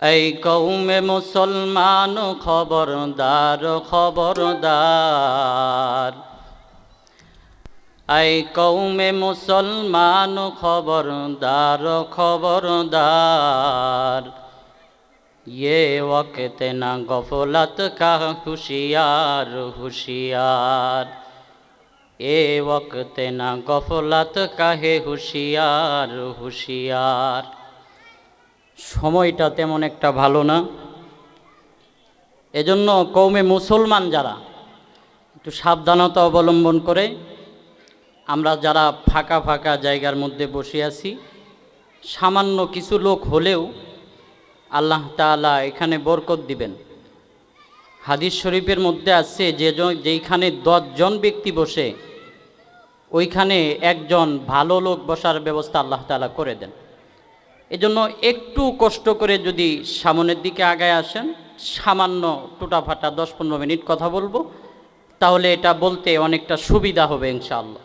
এই কওমে মুসলমান খবরদার খবরদার, এই কওমে মুসলমান খবরদার খবরদার, ये वक्त न गफलत का हुशियार हुशियार, ये वक्त न गफलत का है हुशियार हुशियार। সময়টা তেমন একটা ভালো না, এজন্য কওমে মুসলমান যারা একটু সাবধানতা অবলম্বন করে আমরা যারা ফাঁকা ফাঁকা জায়গার মধ্যে বসে আছি, সামান্য কিছু লোক হলেও আল্লাহ তাআলা এখানে বরকত দিবেন। হাদিস শরীফের মধ্যে আছে যেইখানে 10 জন ব্যক্তি বসে ওইখানে একজন ভালো লোক বসার ব্যবস্থা আল্লাহ তাআলা করে দেন। এজন্য একটু কষ্ট করে যদি সামনের দিকে আগায় আসেন, সামান্য টুটাফাটা 10-15 মিনিট কথা বলবো, তাহলে এটা বলতে অনেকটা সুবিধা হবে ইনশাআল্লাহ।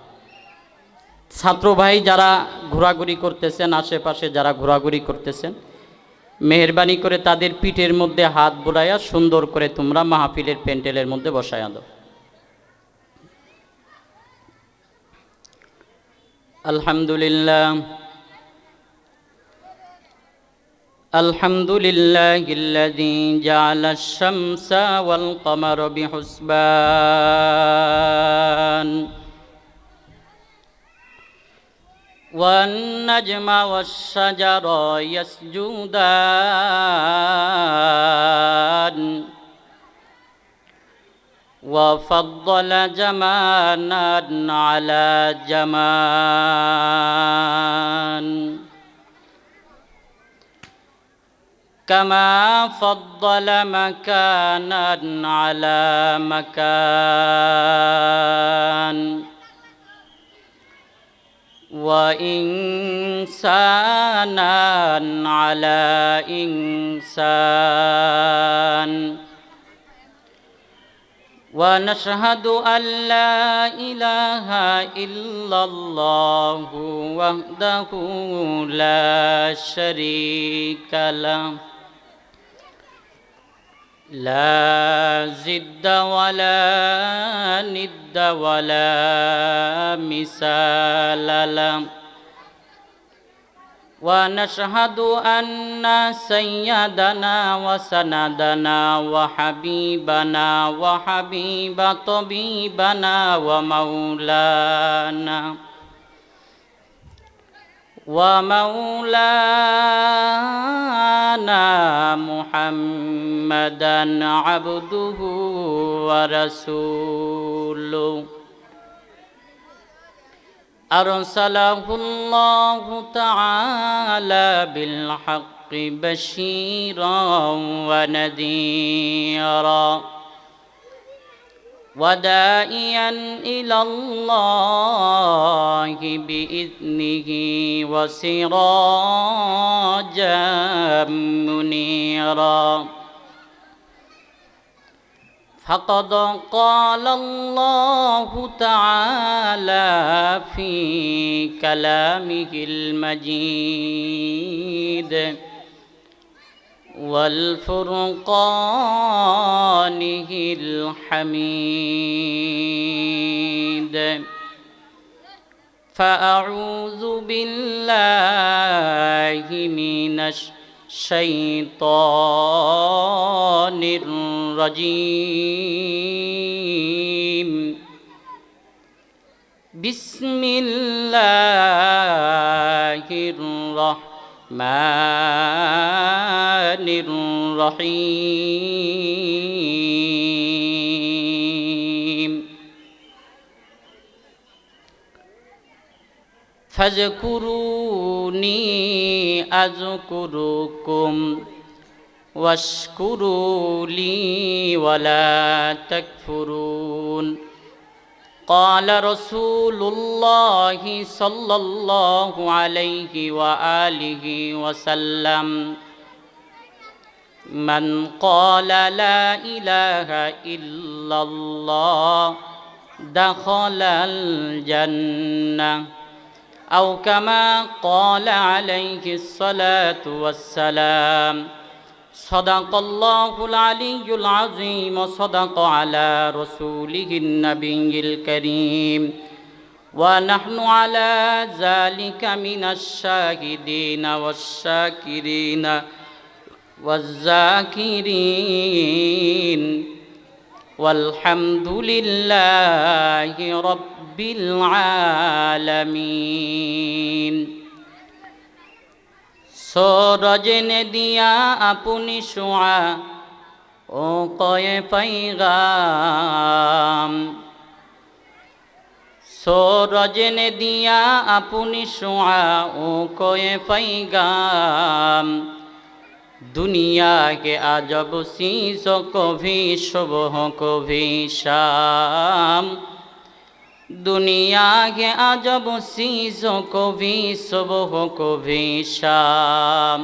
ছাত্র ভাই যারা ঘোরাঘুরি করতেছেন, আশেপাশে যারা ঘোরাঘুরি করতেছেন, মেহেরবানি করে তাদের পিঠের মধ্যে হাত বুলাইয়া সুন্দর করে তোমরা মাহফিলের প্যান্ডেলের মধ্যে বসাইয়া দাও। আলহামদুলিল্লাহ আলহামদুলিল্লাহিল্লাযী জাআলাশ শামসা ওয়াল কমারা বিহুসবান والنجم والشجر يسجدان وفضل زمانا على زمان كما فضل مكانا على مكان وإنسانا على إنسان ونشهد أن لا إله إلا الله وحده لا شريك له لا زد ولا ند ولا مثال له ونشهد أن سيدنا وسندنا وحبيبنا وحبيب طبيبنا ومولانا محمدا عبده ورسوله أرسله الله تعالى بالحق بشيرا ونذيرا وداعيا إلى الله بإذنه وسراجا منيرا فقد قال الله تعالى في كلامه المجيد والفرقانه الحميد فأعوذ بالله من الشيطان الرجيم بسم الله الرحمن الرحيم فاذكروني أذكركم واشكروا لي ولا تكفرون قال رسول الله صلى الله عليه وآله وسلم من قال لا إله إلا الله دخل الجنة أو كما قال عليه الصلاة والسلام সাদাকাল্লাহুল আলিয়্যুল আযীম ওয়া সাদাকা আলা রাসূলিহিন নাবিয়্যিল কারীম ওয়া নাহনু আলা যালিকা মিনাশ শাহিদিনা ওয়াশ শাকিরিনা ওয়াজ যাকিরিন ওয়ালহামদুলিল্লাহি রাব্বিল আলামিন। सूरज ने दिया अपनी शुआ ओ कोए पैगाम, सूरज ने दिया अपनी शुआ ओ कोए पैगाम, दुनिया के अजब चीज़ों को भी सुबह को भी शाम, दुनिया के अजब चीज़ों को भी सुबह को भी शाम।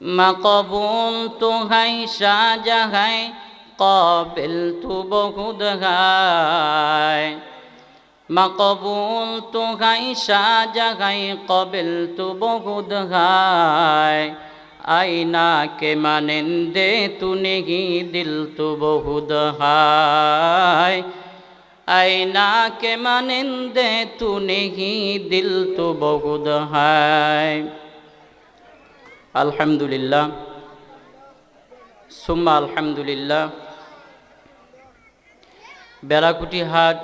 मकबूल तो है शाहजहाँ काबिल तो बहुत है, मकबूल तो है शाहजहाँ काबिल तो बहुत है, आईना के मानिंदे तू नहीं दिल तो बहुत है, आईना के मानिंदे तू नहीं दिल तो बहुत है। अल्हम्दुलिल्लाह सुम्मा अल्हम्दुलिल्लाह। बेलाकुटी हाट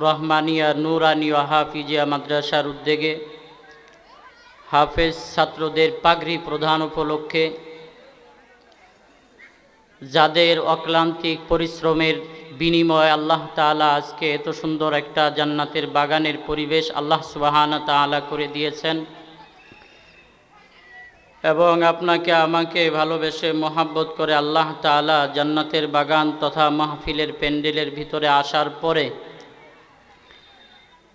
रहमानिया नूरानिया हाफिजिया माद्रासार उद्योगे हाफेज छात्रদের পাগড়ি প্রদান উপলক্ষে যাদের অক্লান্তিক পরিশ্রমের বিনিময়ে আল্লাহ তাআলা আজকে এত সুন্দর একটা জান্নাতের বাগানের পরিবেশ আল্লাহ সুবহানাহু তাআলা করে দিয়েছেন এবং আপনাকে আমাকে ভালোবেসে মহব্বত করে আল্লাহ তাআলা জান্নাতের বাগান তথা মাহফিলের প্যান্ডেলের ভিতরে আসার পরে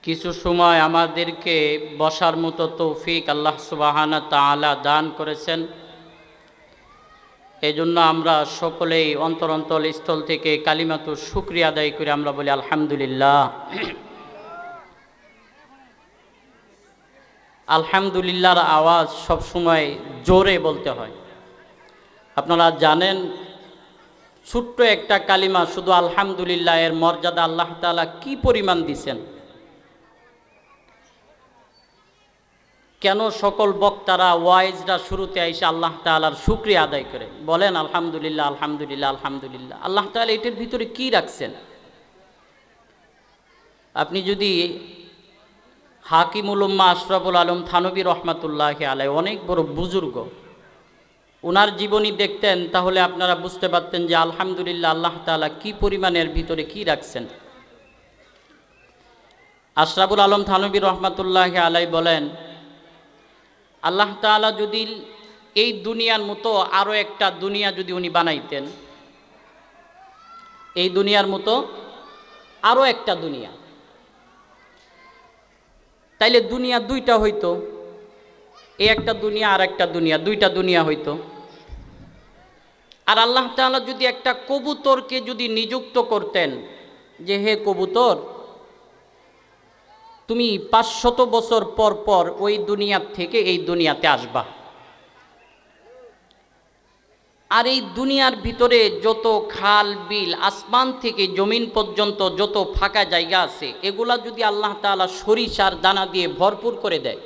কিছু সময় আমাদেরকে বসার মতো তৌফিক আল্লাহ সুবহানাহু তাআলা দান করেছেন। এই জন্য আমরা সকলেই অন্তর স্থল থেকে কালিমাতুর শুকরিয়া আদায় করে আমরা বলি আলহামদুলিল্লাহ। আলহামদুলিল্লাহর আওয়াজ সব সময় জোরে বলতে হয়। আপনারা জানেন ছোট্ট একটা কালিমা শুধু আলহামদুলিল্লাহ এর মর্যাদা আল্লাহ তাআলা কি পরিমাণ দিয়েছেন। কেন সকল বক্তারা ওয়াইজরা শুরুতে এসে আল্লাহ তাআলার শুকরিয়া আদায় করে বলেন আলহামদুলিল্লাহ আলহামদুলিল্লাহ আলহামদুলিল্লাহ। আল্লাহ তাআলা এটার ভিতরে কি রাখছেন? আপনি যদি হাকিমুল উম্মাহ আশরাফুল আলম থানভী রহমাতুল্লাহি আলাইহি অনেক বড় বুজুর্গ, ওনার জীবনী দেখতেন তাহলে আপনারা বুঝতে পারতেন যে আলহামদুলিল্লাহ আল্লাহ তাআলা কি পরিমাণের ভিতরে কি রাখছেন। আশরাফুল আলম থানভী রহমাতুল্লাহি আলাইহি বলেন আল্লাহ তাআলা যদি এই দুনিয়ার মতো আরও একটা দুনিয়া যদি উনি বানাইতেন, এই দুনিয়ার মতো আরও একটা দুনিয়া, তাইলে দুনিয়া দুইটা হইতো, এই একটা দুনিয়া আর একটা দুনিয়া, দুইটা দুনিয়া হইতো। আর আল্লাহ তাআলা যদি একটা কবুতরকে যদি নিযুক্ত করতেন যে হে কবুতর তুমি 500 বছর পর পর ওই দুনিয়া থেকে এই দুনিয়াতে আসবা, আর এই দুনিয়ার ভিতরে যত খাল বিল আসমান থেকে জমিন পর্যন্ত যত ফাঁকা জায়গা আছে এগুলা যদি আল্লাহ তাআলা সরিষার দানা দিয়ে ভরপুর করে দেয়,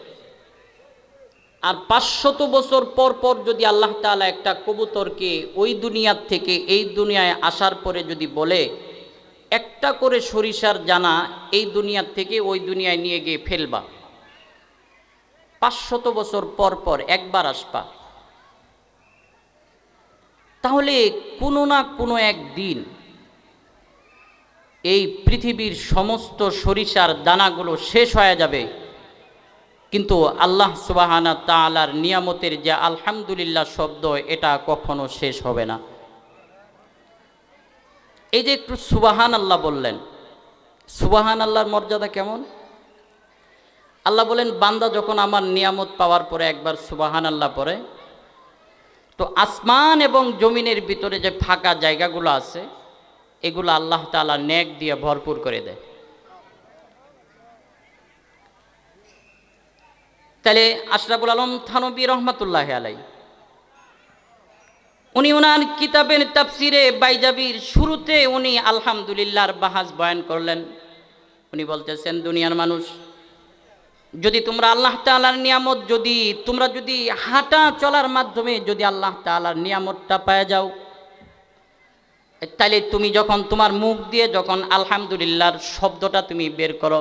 আর 500 বছর পর পর যদি আল্লাহ তাআলা একটা কবুতরকে ওই দুনিয়ার থেকে এই দুনিয়ায় আসার পরে যদি বলে একটা করে সরিষার দানা এই দুনিয়ার থেকে ওই দুনিয়ায় নিয়ে গিয়ে ফেলবা, 500 বছর পর পর একবার আসবা, তাহলে কোনো না কোনো একদিন এই পৃথিবীর সমস্ত সরিষার দানাগুলো শেষ হয়ে যাবে, কিন্তু আল্লাহ সুবহানাহু তাআলার নিয়ামতের যে আলহামদুলিল্লাহ শব্দ এটা কখনো শেষ হবে না। এই যে একটু সুবহানাল্লাহ বললেন, সুবহানাল্লাহর মর্যাদা কেমন? আল্লাহ বলেন বান্দা যখন আমার নিয়ামত পাওয়ার পরে একবার সুবহানাল্লাহ পড়ে তো আসমান এবং জমিনের ভিতরে যে ফাঁকা জায়গাগুলো আছে এগুলো আল্লাহ তাআলা নেক দিয়ে ভরপুর করে দেয়। তাহলে আশরাফুল আলম থানভী রহমাতুল্লাহি আলাইহি উনি ওনার কিতাবের তাফসিরে বাইজাবির শুরুতে উনি আলহামদুলিল্লাহর বাহাস বয়ান করলেন। উনি বলতেছেন, দুনিয়ার মানুষ, যদি তোমরা আল্লাহ তাআলার নিয়ামত তোমরা যদি হাঁটা চলার মাধ্যমে যদি আল্লাহ তাআলার নিয়ামতটা পেয়ে যাও, তাইলে তুমি যখন তোমার মুখ দিয়ে যখন আলহামদুলিল্লাহর শব্দটা তুমি বের করো,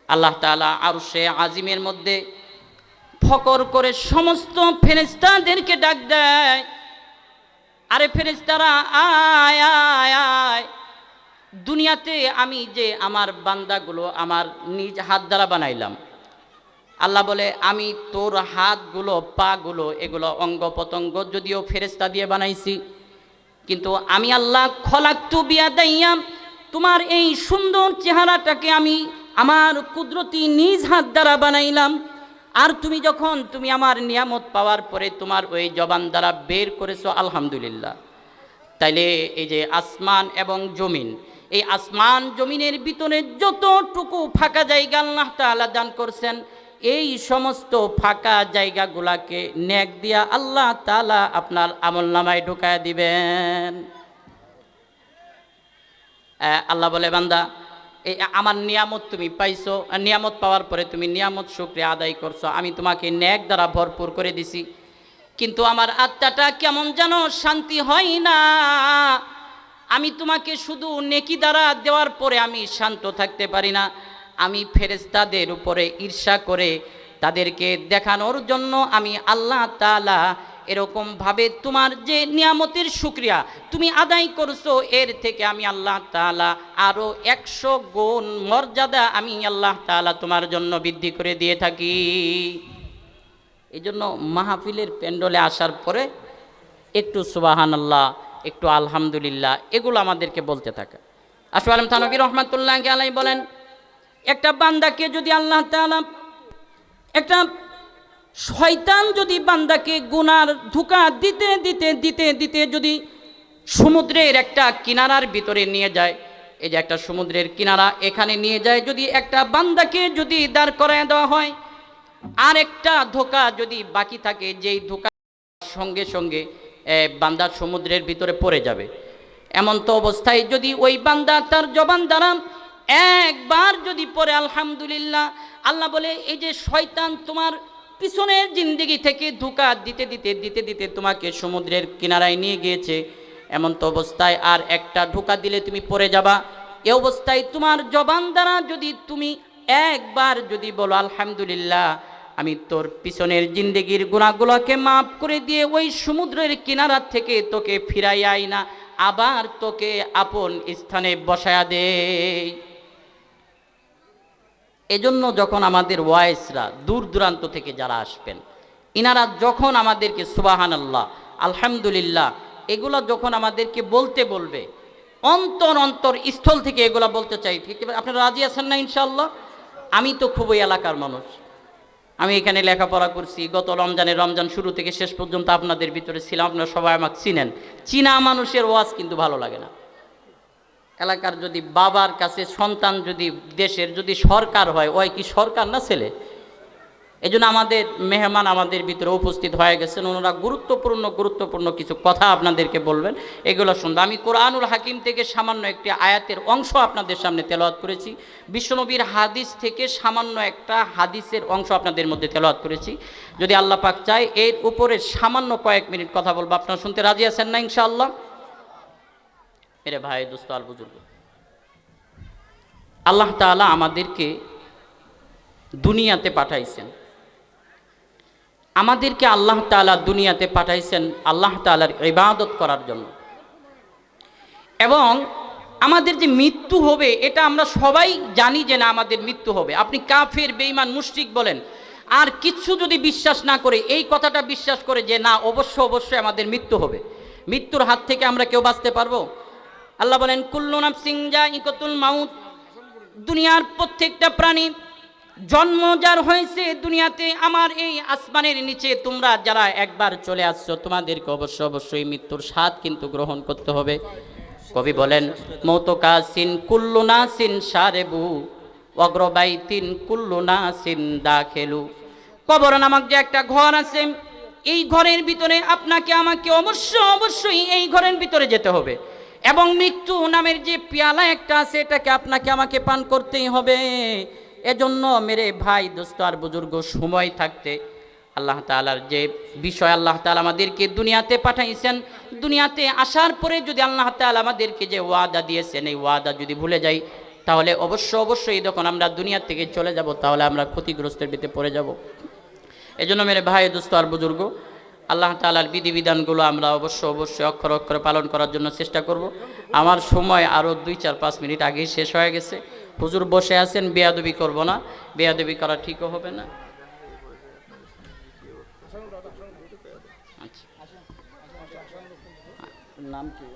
আল্লাহ তাআলা আরশে আজিমের মধ্যে ফকর করে সমস্ত ফেরেশতাদেরকে ডাক দেয়, আরে ফেরেশতারা আয় আয় আয়, দুনিয়াতে আমি যে আমার বান্দাগুলো আমার নিজ হাত দ্বারা বানাইলাম। আল্লাহ বলে, আমি তোর হাতগুলো পাগুলো এগুলো অঙ্গ প্রত্যঙ্গ যদিও ফেরেশতা দিয়ে বানাইছি, কিন্তু আমি আল্লাহ খলাকতু বিয়াদাইয়া, তোমার এই সুন্দর চেহারাটাকে আমি আমার কুদরতি নিজ হাত দ্বারা বানাইলাম। আর তুমি যখন তুমি আমার নিয়ামত পাওয়ার পরে তোমার ওই জবান দ্বারা বের করেছো আলহামদুলিল্লাহ, তাইলে এই যে আসমান এবং জমিন, এই আসমান জমিনের ভিতরে যতটুকু ফাঁকা জায়গা আল্লাহ তাআলা দান করছেন, এই সমস্ত ফাঁকা জায়গাগুলাকে নেক দিয়া আল্লাহ তাআলা আপনার আমলনামায় ঢুকায় দিবেন। আল্লাহ বলে, বান্দা, এই আমার নিয়ামত তুমি পাইছো, নিয়ামত পাওয়ার পরে তুমি নিয়ামত শুকরিয়া আদায় করছো, আমি তোমাকে নেক দ্বারা ভরপুর করে দিছি, কিন্তু আমার আত্মাটা কেমন যেন শান্তি হয় না। আমি তোমাকে শুধু নেকি দ্বারা দেওয়ার পরে আমি শান্ত থাকতে পারি না, আমি ফেরেশতাদের উপরে ঈর্ষা করে তাদেরকে দেখানোর জন্য আমি আল্লাহ তাআলা এরকমভাবে তোমার যে নিয়ামতের শুকরিয়া তুমি আদায় করছো, এর থেকে আমি আল্লাহ তাআলা আরও 100 গুণ মর্যাদা আমি আল্লাহ তাআলা তোমার জন্য বৃদ্ধি করে দিয়ে থাকি। এই জন্য মাহফিলের প্যান্ডলে আসার পরে একটু সুবহানাল্লাহ, একটু আলহামদুলিল্লাহ, এগুলো আমাদেরকে বলতে থাকে। আশরাফ আলম থানভী রহমাতুল্লাহি আলাইহি বলেন, একটা বান্দাকে যদি আল্লাহ তাআলা, একটা শয়তান যদি বান্দাকে গুনার ধোঁকা দিতে দিতে দিতে দিতে যদি সমুদ্রের একটা কিনারার ভিতরে নিয়ে যায়, এই যে একটা সমুদ্রের কিনারা, এখানে নিয়ে যায়, যদি একটা বান্দাকে যদি দাঁড় করায় দেওয়া হয়, আর একটা ধোঁকা যদি বাকি থাকে, যেই ধোঁকা সঙ্গে সঙ্গে বান্দা সমুদ্রের ভিতরে পড়ে যাবে, এমন তো অবস্থায় যদি ওই বান্দা তার জবান দ্বারা একবার যদি পড়ে আলহামদুলিল্লাহ, আল্লাহ বলে, এই যে শয়তান তোমার পিছনের জিন্দেগি থেকে ধোঁকা দিতে দিতে দিতে দিতে তোমাকে সমুদ্রের কিনারায় নিয়ে গিয়েছে, এমন তো অবস্থায় আর একটা ধোঁকা দিলে তুমি পড়ে যাবা। এ অবস্থায় তোমার জবান দ্বারা যদি তুমি একবার যদি বলো আলহামদুলিল্লাহ, আমি তোর পিছনের জিন্দেগির গুনাহগুলোকে মাফ করে দিয়ে ওই সমুদ্রের কিনারা থেকে তোকে ফিরাই আইনা আবার তোকে আপন স্থানে বসায়া দেই। এজন্য যখন আমাদের ওয়াইসরা দূর দূরান্ত থেকে যারা আসবেন, ইনারা যখন আমাদেরকে সুবহানাল্লাহ, আলহামদুলিল্লাহ এগুলো যখন আমাদেরকে বলতে বলবে, অন্তর অন্তর স্থল থেকে এগুলো বলতে চাই। ঠিক আপনারা রাজি আছেন না ইনশাআল্লাহ? আমি তো খুবই এলাকার মানুষ, আমি এখানে লেখাপড়া করছি, গত রমজান শুরু থেকে শেষ পর্যন্ত আপনাদের ভিতরে ছিলাম, আপনারা সবাই আমাকে চিনেন। চীনা মানুষের ওয়াজ কিন্তু ভালো লাগে না। এলাকার যদি বাবার কাছে সন্তান যদি দেশের যদি সরকার হয়, ওই কি সরকার না ছেলে? এই জন্য আমাদের মেহমান আমাদের ভিতরে উপস্থিত হয়ে গেছেন, ওনারা গুরুত্বপূর্ণ কিছু কথা আপনাদেরকে বলবেন, এগুলো শুনবো। আমি কোরআনুল হাকিম থেকে সামান্য একটি আয়াতের অংশ আপনাদের সামনে তেলাওয়াত করেছি, বিশ্বনবীর হাদিস থেকে সামান্য একটা হাদিসের অংশ আপনাদের মধ্যে তেলাওয়াত করেছি। যদি আল্লাহ পাক চায় এর উপরে সামান্য কয়েক মিনিট কথা বলবো, আপনারা শুনতে রাজি আছেন না ইনশাআল্লাহ? মেরে ভাই, দোস্ত, আল বুজুর্গ, আল্লাহ তাআলা আমাদেরকে দুনিয়াতে পাঠাইছেন, আমাদেরকে আল্লাহ তাআলা দুনিয়াতে পাঠাইছেন আল্লাহ তাআলার ইবাদত করার জন্য। এবং আমাদের যে মৃত্যু হবে এটা আমরা সবাই জানি যে না, আমাদের মৃত্যু হবে। আপনি কাফের, বেঈমান, মুশরিক বলেন, আর কিচ্ছু যদি বিশ্বাস না করে, এই কথাটা বিশ্বাস করে যে না অবশ্যই আমাদের মৃত্যু হবে, মৃত্যুর হাত থেকে আমরা কেউ বাঁচতে পারবো? আল্লাহ বলেন, কুল্লু নাফসিন যায়িকাতুল মাউত, দুনিয়ার প্রত্যেকটা প্রাণী জন্ম যার হয়েছে দুনিয়াতে, আমার এই আসমানের নিচে তোমরা যারা একবার চলে আসছো, তোমাদেরকে অবশ্যই মৃত্যুর স্বাদ কিন্তু গ্রহণ করতে হবে। কবি বলেন, মৌত কাসিন কুল্লু নাসিন সারেবু অগ্রবাইতিন কুল্লু নাসিন দাখেলু। কবর নামক যে একটা ঘর আছে, এই ঘরের ভিতরে আপনাকে আমাকে অবশ্যই এই ঘরের ভিতরে যেতে হবে, এবং মৃত্যু নামের যে পেয়ালা একটা আছে এটাকে আপনাকে আমাকে পান করতেই হবে। এজন্য মেরে ভাই, দোস্ত আর বুজুর্গ, সময় থাকতে আল্লাহ তাআলার যে বিষয়, আল্লাহ তাআলা আমাদেরকে দুনিয়াতে পাঠাইছেন, দুনিয়াতে আসার পরে যদি আল্লাহ তাআলা আমাদেরকে যে ওয়াদা দিয়েছেন এই ওয়াদা যদি ভুলে যাই, তাহলে অবশ্যই যখন আমরা দুনিয়া থেকে চলে যাব তাহলে আমরা ক্ষতিগ্রস্তের ভিতরে পড়ে যাব। এজন্য মেরে ভাই, দোস্ত আর বুজুর্গ, আল্লাহ তাআলার বিধিবিধানগুলো আমরা অবশ্যই অক্ষরে অক্ষরে পালন করার জন্য চেষ্টা করব। আমার সময় আরও 2-4-5 মিনিট আগেই শেষ হয়ে গেছে। হুজুর বসে আছেন, বেয়াদবি করব না, বেয়াদবি করা ঠিকও হবে না। আচ্ছা, নাম কি?